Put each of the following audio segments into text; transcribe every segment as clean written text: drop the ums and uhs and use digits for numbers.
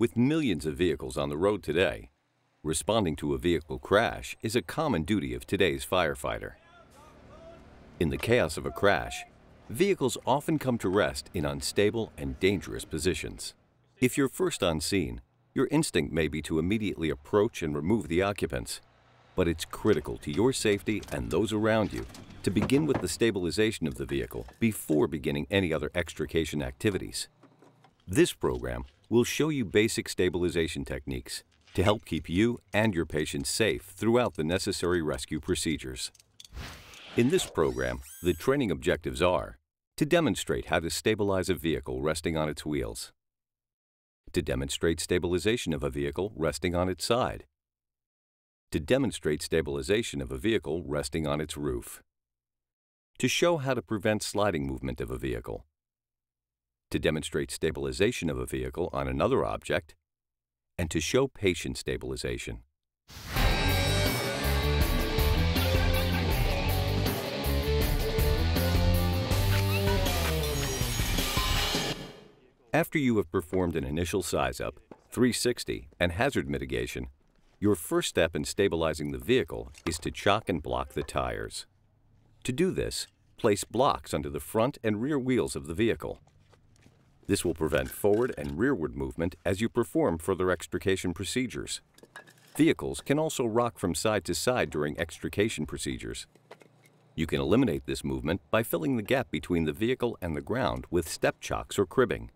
With millions of vehicles on the road today, responding to a vehicle crash is a common duty of today's firefighter. In the chaos of a crash, vehicles often come to rest in unstable and dangerous positions. If you're first on scene, your instinct may be to immediately approach and remove the occupants, but it's critical to your safety and those around you to begin with the stabilization of the vehicle before beginning any other extrication activities. This program will show you basic stabilization techniques to help keep you and your patients safe throughout the necessary rescue procedures. In this program, the training objectives are to demonstrate how to stabilize a vehicle resting on its wheels, to demonstrate stabilization of a vehicle resting on its side, to demonstrate stabilization of a vehicle resting on its roof, to show how to prevent sliding movement of a vehicle, to demonstrate stabilization of a vehicle on another object, and to show patient stabilization. After you have performed an initial size-up, 360, and hazard mitigation, your first step in stabilizing the vehicle is to chock and block the tires. To do this, place blocks under the front and rear wheels of the vehicle. This will prevent forward and rearward movement as you perform further extrication procedures. Vehicles can also rock from side to side during extrication procedures. You can eliminate this movement by filling the gap between the vehicle and the ground with step chocks or cribbing.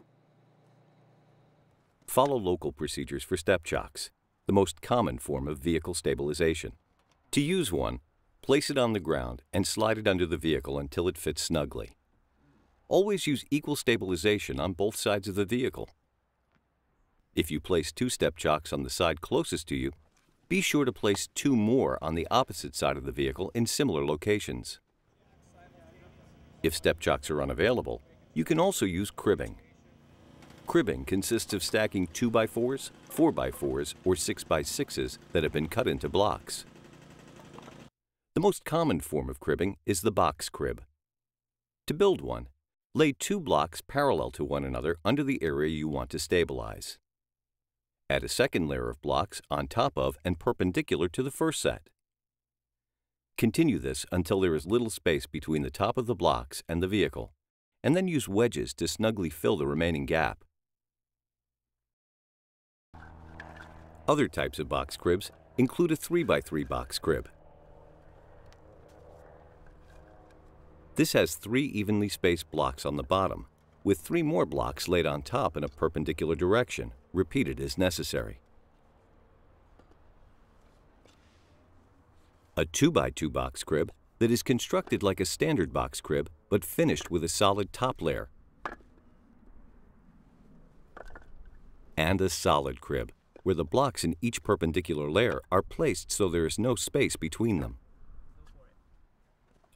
Follow local procedures for step chocks, the most common form of vehicle stabilization. To use one, place it on the ground and slide it under the vehicle until it fits snugly. Always use equal stabilization on both sides of the vehicle. If you place 2 step chocks on the side closest to you, be sure to place 2 more on the opposite side of the vehicle in similar locations. If step chocks are unavailable, you can also use cribbing. Cribbing consists of stacking 2x4s, 4x4s, or 6x6s that have been cut into blocks. The most common form of cribbing is the box crib. To build one, lay 2 blocks parallel to one another under the area you want to stabilize. Add a second layer of blocks on top of and perpendicular to the first set. Continue this until there is little space between the top of the blocks and the vehicle, and then use wedges to snugly fill the remaining gap. Other types of box cribs include a 3x3 box crib. This has 3 evenly spaced blocks on the bottom, with 3 more blocks laid on top in a perpendicular direction, repeated as necessary. A 2x2 box crib that is constructed like a standard box crib but finished with a solid top layer. And a solid crib, where the blocks in each perpendicular layer are placed so there is no space between them.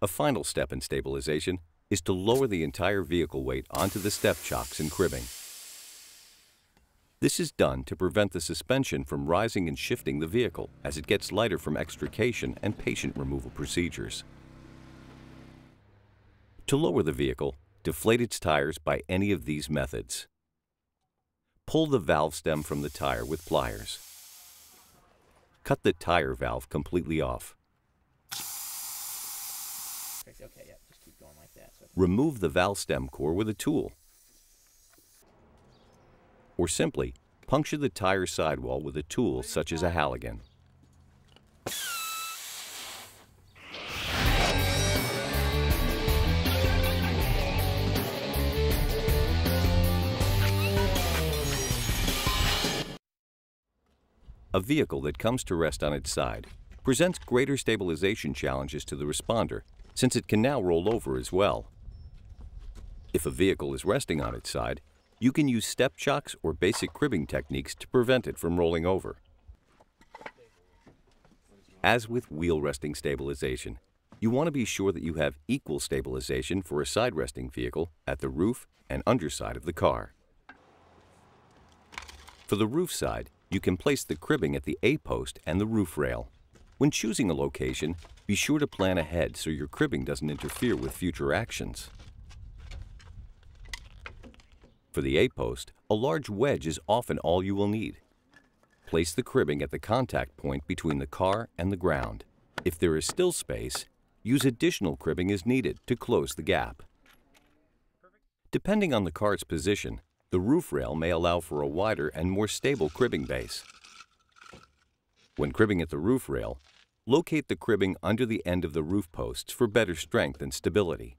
A final step in stabilization is to lower the entire vehicle weight onto the step chocks and cribbing. This is done to prevent the suspension from rising and shifting the vehicle as it gets lighter from extrication and patient removal procedures. To lower the vehicle, deflate its tires by any of these methods. Pull the valve stem from the tire with pliers. Cut the tire valve completely off. Okay, yeah, just keep going like that. So Remove the valve stem core with a tool. Or simply, puncture the tire sidewall with a tool such as a Halligan. A vehicle that comes to rest on its side presents greater stabilization challenges to the responder since it can now roll over as well. If a vehicle is resting on its side, you can use step chocks or basic cribbing techniques to prevent it from rolling over. As with wheel resting stabilization, you want to be sure that you have equal stabilization for a side resting vehicle at the roof and underside of the car. For the roof side, you can place the cribbing at the A-post and the roof rail. When choosing a location, be sure to plan ahead so your cribbing doesn't interfere with future actions. For the A-post, a large wedge is often all you will need. Place the cribbing at the contact point between the car and the ground. If there is still space, use additional cribbing as needed to close the gap. Depending on the car's position, the roof rail may allow for a wider and more stable cribbing base. When cribbing at the roof rail, locate the cribbing under the end of the roof posts for better strength and stability.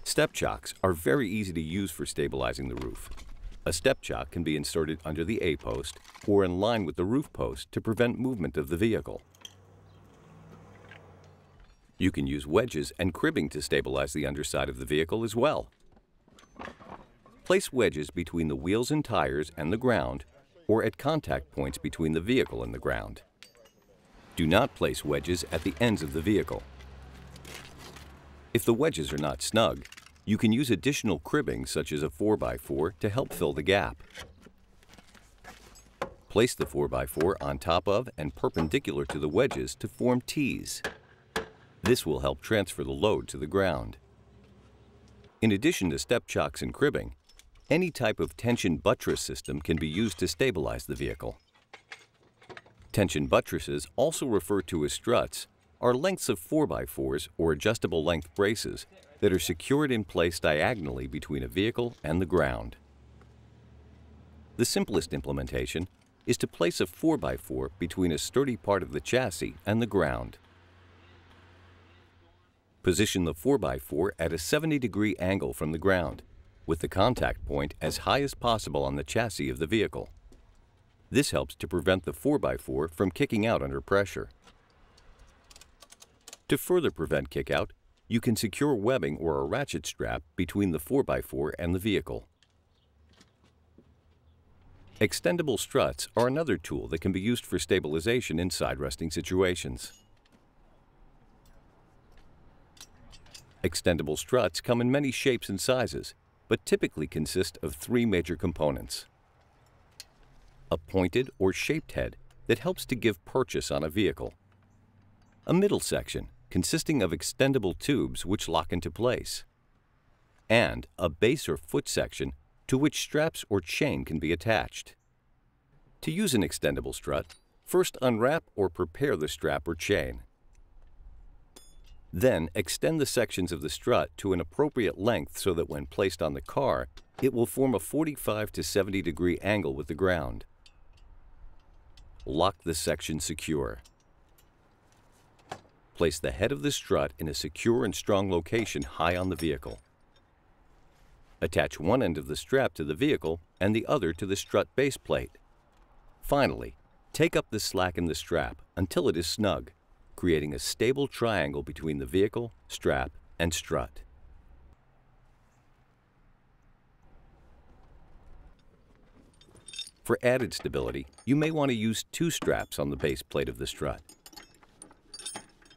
Step chocks are very easy to use for stabilizing the roof. A step chock can be inserted under the A-post or in line with the roof post to prevent movement of the vehicle. You can use wedges and cribbing to stabilize the underside of the vehicle as well. Place wedges between the wheels and tires and the ground, or at contact points between the vehicle and the ground. Do not place wedges at the ends of the vehicle. If the wedges are not snug, you can use additional cribbing such as a 4x4 to help fill the gap. Place the 4x4 on top of and perpendicular to the wedges to form T's. This will help transfer the load to the ground. In addition to step chocks and cribbing, any type of tension buttress system can be used to stabilize the vehicle. Tension buttresses, also referred to as struts, are lengths of 4x4s or adjustable length braces that are secured in place diagonally between a vehicle and the ground. The simplest implementation is to place a 4x4 between a sturdy part of the chassis and the ground. Position the 4x4 at a 70-degree angle from the ground, with the contact point as high as possible on the chassis of the vehicle. This helps to prevent the 4x4 from kicking out under pressure. To further prevent kickout, you can secure webbing or a ratchet strap between the 4x4 and the vehicle. Extendable struts are another tool that can be used for stabilization in side resting situations. Extendable struts come in many shapes and sizes, but typically consist of three major components. A pointed or shaped head that helps to give purchase on a vehicle. A middle section consisting of extendable tubes which lock into place. And a base or foot section to which straps or chain can be attached. To use an extendable strut, first unwrap or prepare the strap or chain. Then extend the sections of the strut to an appropriate length so that when placed on the car, it will form a 45 to 70 degree angle with the ground. Lock the section secure. Place the head of the strut in a secure and strong location high on the vehicle. Attach one end of the strap to the vehicle and the other to the strut base plate. Finally, take up the slack in the strap until it is snug, creating a stable triangle between the vehicle, strap, and strut. For added stability, you may want to use two straps on the base plate of the strut.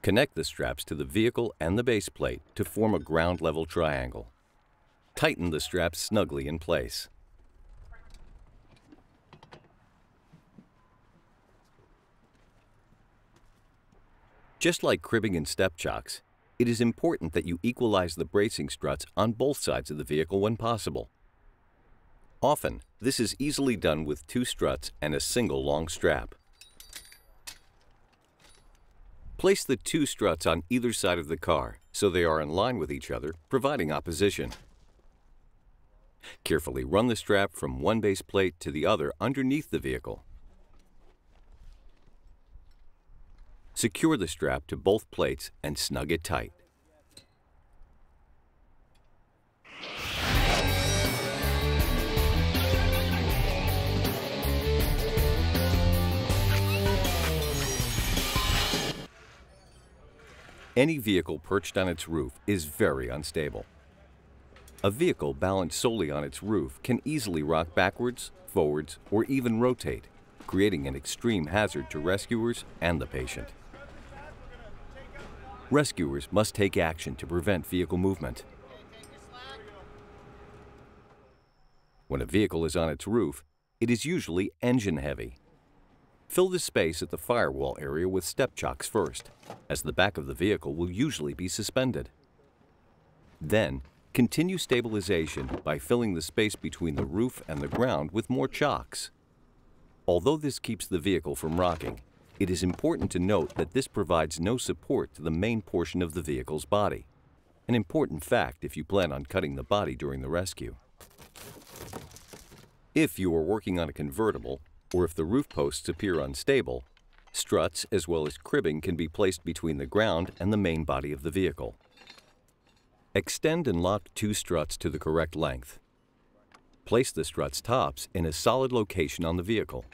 Connect the straps to the vehicle and the base plate to form a ground-level triangle. Tighten the straps snugly in place. Just like cribbing and step chocks, it is important that you equalize the bracing struts on both sides of the vehicle when possible. Often, this is easily done with two struts and a single long strap. Place the two struts on either side of the car so they are in line with each other, providing opposition. Carefully run the strap from one base plate to the other underneath the vehicle. Secure the strap to both plates and snug it tight. Any vehicle perched on its roof is very unstable. A vehicle balanced solely on its roof can easily rock backwards, forwards, or even rotate, creating an extreme hazard to rescuers and the patient. Rescuers must take action to prevent vehicle movement. When a vehicle is on its roof, it is usually engine heavy. Fill the space at the firewall area with step chocks first, as the back of the vehicle will usually be suspended. Then, Continue stabilization by filling the space between the roof and the ground with more chocks. Although this keeps the vehicle from rocking, it is important to note that this provides no support to the main portion of the vehicle's body. An important fact if you plan on cutting the body during the rescue. If you are working on a convertible, or if the roof posts appear unstable, struts as well as cribbing can be placed between the ground and the main body of the vehicle. Extend and lock 2 struts to the correct length. Place the struts' tops in a solid location on the vehicle.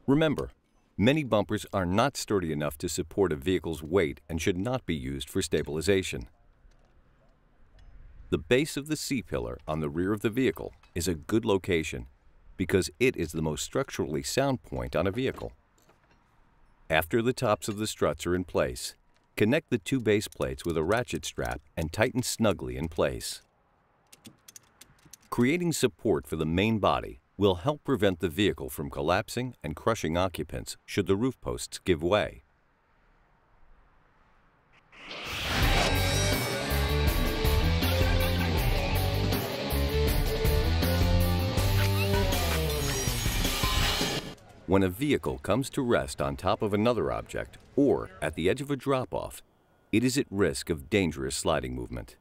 Remember, many bumpers are not sturdy enough to support a vehicle's weight and should not be used for stabilization. The base of the C-pillar on the rear of the vehicle is a good location because it is the most structurally sound point on a vehicle. After the tops of the struts are in place, connect the 2 base plates with a ratchet strap and tighten snugly in place. Creating support for the main body will help prevent the vehicle from collapsing and crushing occupants should the roof posts give way. When a vehicle comes to rest on top of another object or at the edge of a drop-off, it is at risk of dangerous sliding movement.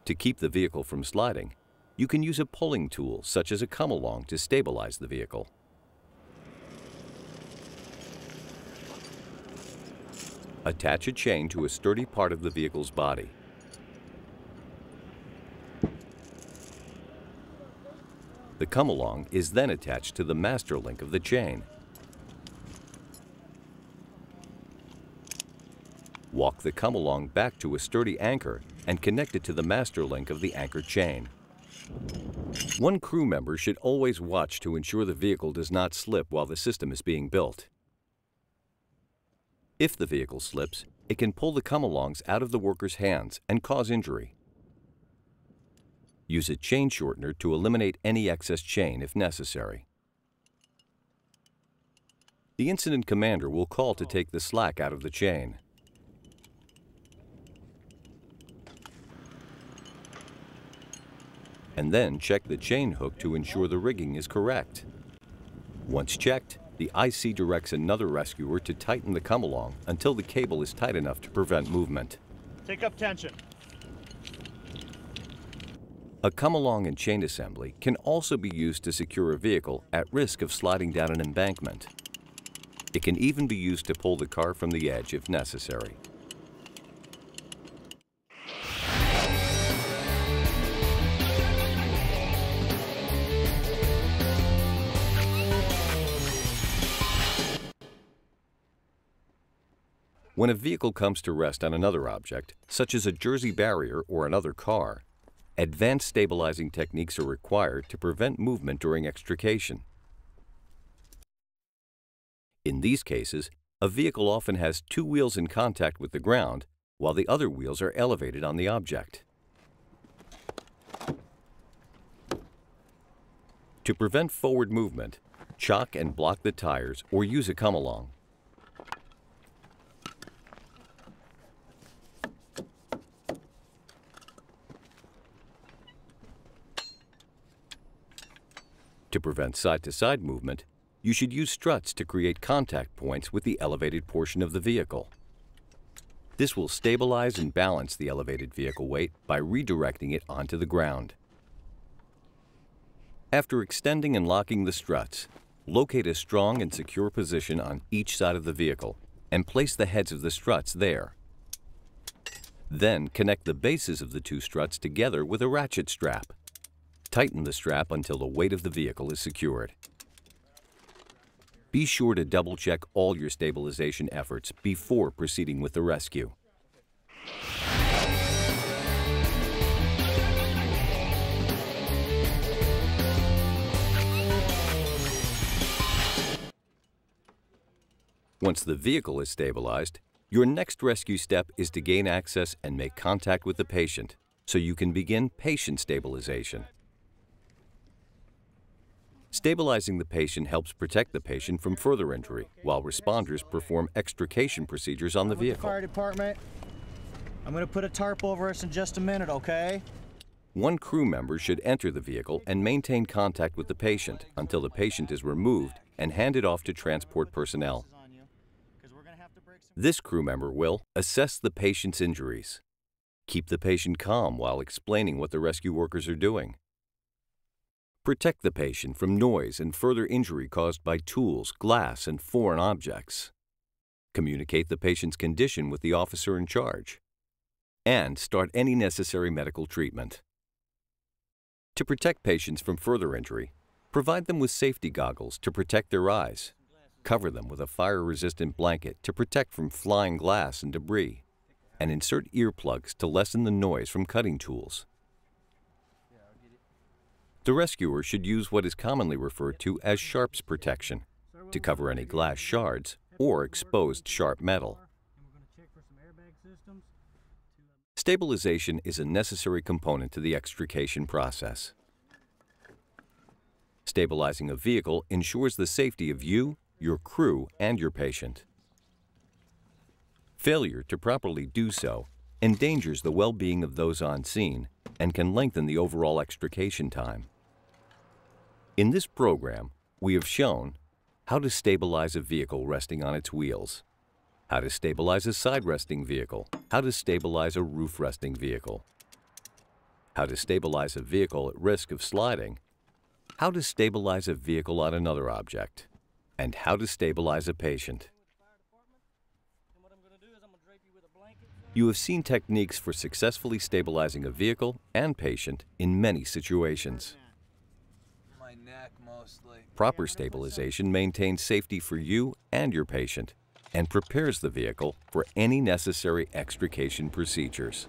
To keep the vehicle from sliding, you can use a pulling tool such as a come-along to stabilize the vehicle. Attach a chain to a sturdy part of the vehicle's body. The come-along is then attached to the master link of the chain. Walk the come-along back to a sturdy anchor and connect it to the master link of the anchor chain. One crew member should always watch to ensure the vehicle does not slip while the system is being built. If the vehicle slips, it can pull the come-alongs out of the worker's hands and cause injury. Use a chain shortener to eliminate any excess chain if necessary. The incident commander will call to take the slack out of the chain. And then check the chain hook to ensure the rigging is correct. Once checked, the IC directs another rescuer to tighten the come-along until the cable is tight enough to prevent movement. Take up tension. A come-along and chain assembly can also be used to secure a vehicle at risk of sliding down an embankment. It can even be used to pull the car from the edge if necessary. When a vehicle comes to rest on another object, such as a Jersey barrier or another car, advanced stabilizing techniques are required to prevent movement during extrication. In these cases, a vehicle often has 2 wheels in contact with the ground, while the other wheels are elevated on the object. To prevent forward movement, chock and block the tires or use a come-along. To prevent side-to-side movement, you should use struts to create contact points with the elevated portion of the vehicle. This will stabilize and balance the elevated vehicle weight by redirecting it onto the ground. After extending and locking the struts, locate a strong and secure position on each side of the vehicle and place the heads of the struts there. Then connect the bases of the 2 struts together with a ratchet strap. Tighten the strap until the weight of the vehicle is secured. Be sure to double-check all your stabilization efforts before proceeding with the rescue. Once the vehicle is stabilized, your next rescue step is to gain access and make contact with the patient so you can begin patient stabilization. Stabilizing the patient helps protect the patient from further injury, while responders perform extrication procedures on the vehicle. Fire department. I'm gonna put a tarp over us in just a minute, okay? One crew member should enter the vehicle and maintain contact with the patient until the patient is removed and handed off to transport personnel. This crew member will assess the patient's injuries, keep the patient calm while explaining what the rescue workers are doing, protect the patient from noise and further injury caused by tools, glass, and foreign objects, communicate the patient's condition with the officer in charge, and start any necessary medical treatment. To protect patients from further injury, provide them with safety goggles to protect their eyes. Cover them with a fire-resistant blanket to protect from flying glass and debris, and insert earplugs to lessen the noise from cutting tools. The rescuer should use what is commonly referred to as sharps protection to cover any glass shards or exposed sharp metal. Stabilization is a necessary component to the extrication process. Stabilizing a vehicle ensures the safety of you, your crew, and your patient. Failure to properly do so endangers the well-being of those on scene and can lengthen the overall extrication time. In this program, we have shown how to stabilize a vehicle resting on its wheels, how to stabilize a side-resting vehicle, how to stabilize a roof-resting vehicle, how to stabilize a vehicle at risk of sliding, how to stabilize a vehicle on another object, and how to stabilize a patient. You have seen techniques for successfully stabilizing a vehicle and patient in many situations. My neck mostly. Proper stabilization maintains safety for you and your patient and prepares the vehicle for any necessary extrication procedures.